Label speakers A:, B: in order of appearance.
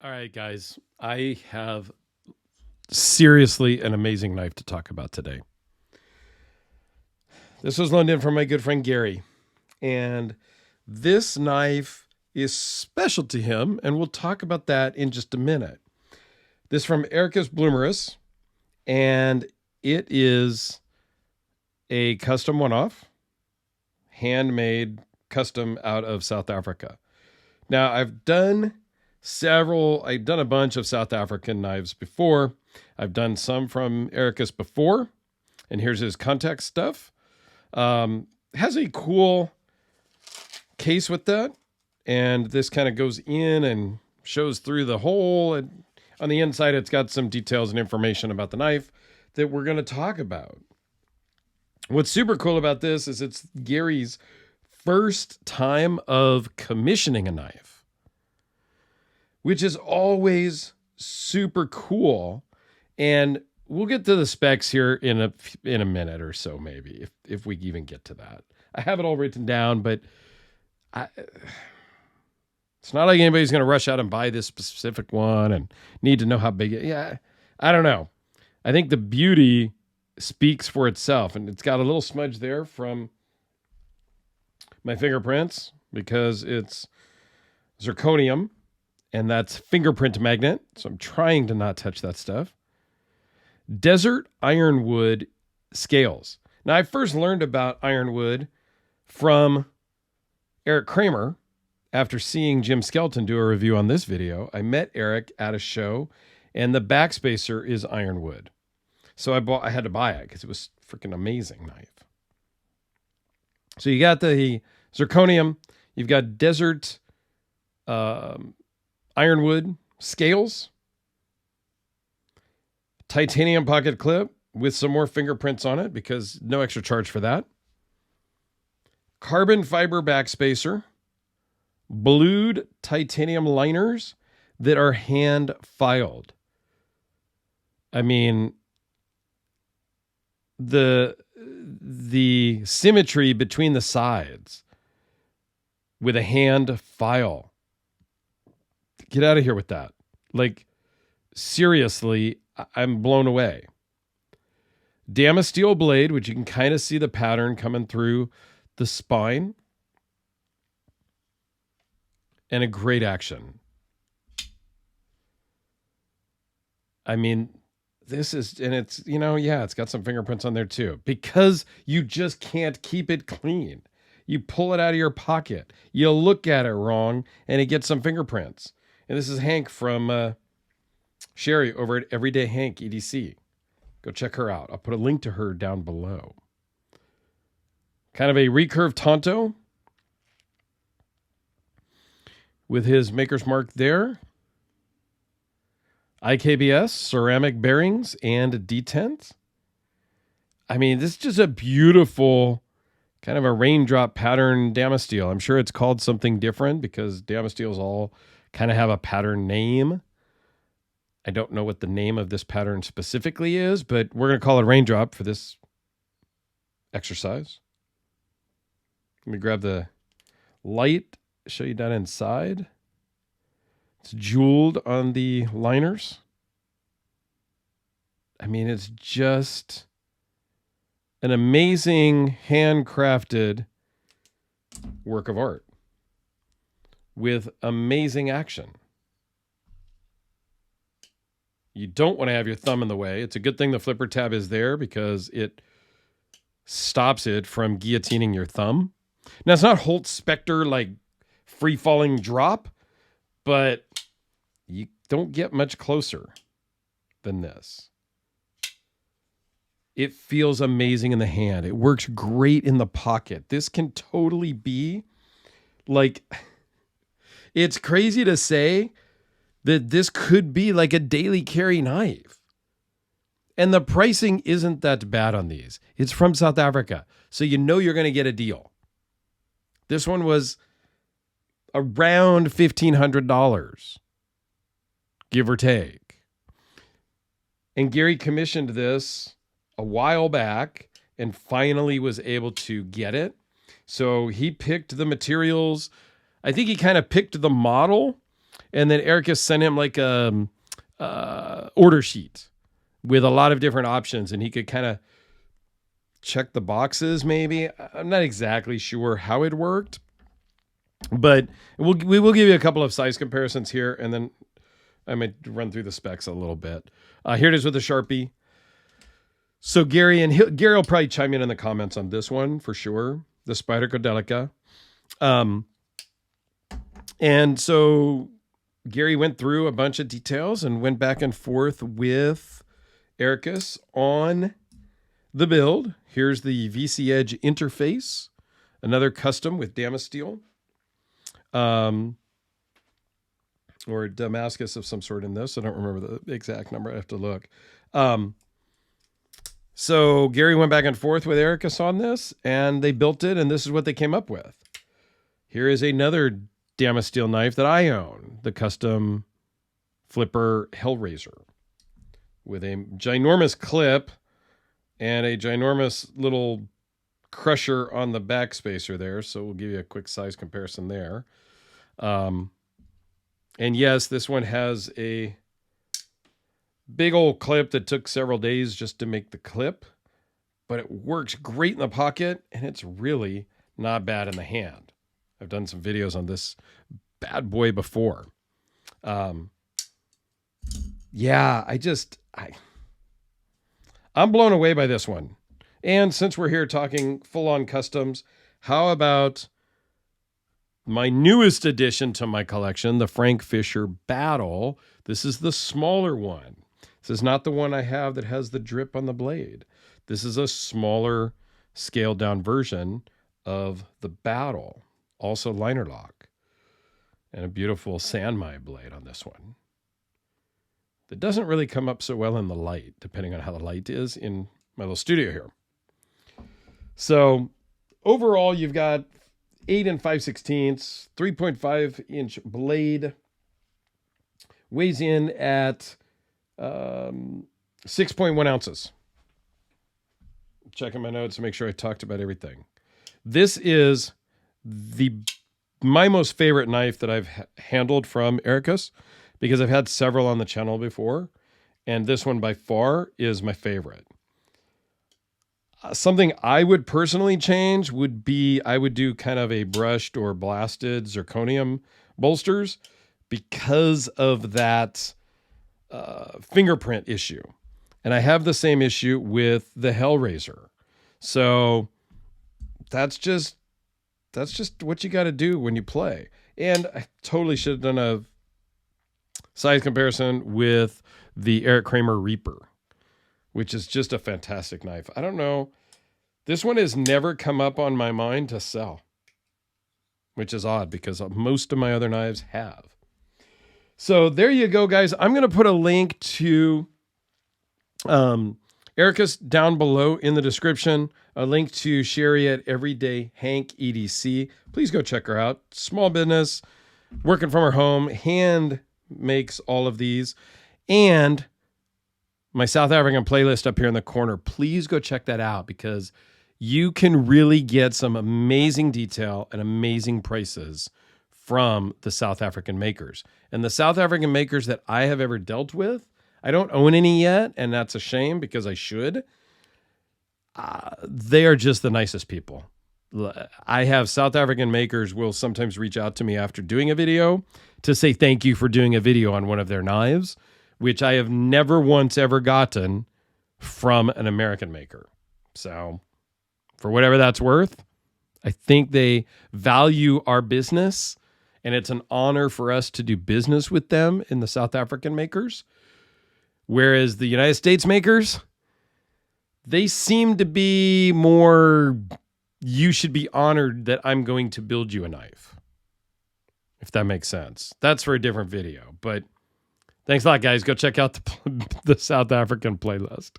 A: All right, guys. I have seriously an amazing knife to talk about today. This was loaned in from my good friend Gary. And this knife is special to him, and we'll talk about that in just a minute. This is from Herucus Blomerus, and it is a custom one-off, handmade custom out of South Africa. Now, I've done a bunch of South African knives before. I've done some from Herucus before, and here's his contact stuff. Has a cool case with that, and this kind of goes in and shows through the hole, and on the inside it's got some details and information about the knife that we're going to talk about. What's super cool about this is it's Gary's first time of commissioning a knife, which is always super cool. And we'll get to the specs here in a minute or so, maybe, if we even get to that. I have it all written down, but it's not like anybody's going to rush out and buy this specific one and need to know how big it. Yeah, I don't know. I think the beauty speaks for itself, and it's got a little smudge there from my fingerprints because it's zirconium, and that's fingerprint magnet. So I'm trying to not touch that stuff. Desert Ironwood Scales. Now, I first learned about Ironwood from Eric Kramer after seeing Jim Skelton do a review on this video. I met Eric at a show, and the backspacer is Ironwood. So I had to buy it because it was a freaking amazing knife. So you got the zirconium, you've got Desert Ironwood Scales, titanium pocket clip with some more fingerprints on it because no extra charge for that. Carbon fiber backspacer, blued titanium liners that are hand filed. I mean, the symmetry between the sides with a hand file. Get out of here with that. Like, seriously, I'm blown away. Damasteel blade, which you can kind of see the pattern coming through the spine. And a great action. I mean, this is, and it's, it's got some fingerprints on there too, because you just can't keep it clean. You pull it out of your pocket, you look at it wrong, and it gets some fingerprints. And this is Hank from Sherry over at Everyday Hank EDC. Go check her out. I'll put a link to her down below. Kind of a recurve Tonto with his maker's mark there. IKBS, ceramic bearings, and detents. I mean, this is just a beautiful kind of a raindrop pattern Damasteel. I'm sure it's called something different because Damasteels all kind of have a pattern name. I don't know what the name of this pattern specifically is, but we're going to call it raindrop for this exercise. Let me grab the light, show you down inside. It's jeweled on the liners. I mean, it's just an amazing handcrafted work of art with amazing action. You don't want to have your thumb in the way. It's a good thing the flipper tab is there because it stops it from guillotining your thumb. Now, it's not Holt Spectre like free-falling drop, but you don't get much closer than this. It feels amazing in the hand. It works great in the pocket. This can totally be like, it's crazy to say that this could be like a daily carry knife. And the pricing isn't that bad on these. It's from South Africa, so you know you're going to get a deal. This one was around $1,500, give or take. And Gary commissioned this a while back and finally was able to get it. So he picked the materials. I think he kind of picked the model And then Herucus sent him like a order sheet with a lot of different options, and he could kind of check the boxes maybe. I'm not exactly sure how it worked, but we will give you a couple of size comparisons here, and then I might run through the specs a little bit. Here it is with the Sharpie. So Gary will probably chime in the comments on this one for sure, the Spider Codelica. And so Gary went through a bunch of details and went back and forth with Herucus on the build. Here's the VC Edge interface, another custom with Damasteel, or Damascus of some sort in this. I don't remember the exact number. I have to look. So Gary went back and forth with Herucus on this, and they built it, and this is what they came up with. Here is another Damasteel knife that I own, the custom flipper Hellraiser, with a ginormous clip and a ginormous little crusher on the back spacer there. So we'll give you a quick size comparison there. And yes, this one has a big old clip that took several days just to make the clip, but it works great in the pocket, and it's really not bad in the hand. I've done some videos on this bad boy before. Yeah, I'm blown away by this one. And since we're here talking full-on customs, how about my newest addition to my collection, the Frank Fisher Battle? This is the smaller one. This is not the one I have that has the drip on the blade. This is a smaller, scaled-down version of the Battle. Also liner lock. And a beautiful Sanmai blade on this one. That doesn't really come up so well in the light, depending on how the light is in my little studio here. So overall, you've got 8 5/16, 3.5-inch blade. Weighs in at 6.1 ounces. Checking my notes to make sure I talked about everything. This is my most favorite knife that I've handled from Herucus, because I've had several on the channel before, and this one by far is my favorite. Something I would personally change would be I would do kind of a brushed or blasted zirconium bolsters because of that fingerprint issue. And I have the same issue with the Hellraiser. So that's just what you got to do when you play. And I totally should have done a size comparison with the Eric Kramer Reaper, which is just a fantastic knife. I don't know. This one has never come up on my mind to sell, which is odd because most of my other knives have. So there you go, guys. I'm going to put a link to Herucus down below in the description, a link to Sherry at Everyday Hank EDC. Please go check her out. Small business, working from her home, hand makes all of these. And my South African playlist up here in the corner, please go check that out, because you can really get some amazing detail and amazing prices from the South African makers. And the South African makers that I have ever dealt with, I don't own any yet, and that's a shame because I should. They are just the nicest people. I have South African makers will sometimes reach out to me after doing a video to say thank you for doing a video on one of their knives, which I have never once ever gotten from an American maker. So for whatever that's worth, I think they value our business, and it's an honor for us to do business with them in the South African makers. Whereas the United States makers, they seem to be more, you should be honored that I'm going to build you a knife, if that makes sense. That's for a different video. But thanks a lot, guys. Go check out the South African playlist.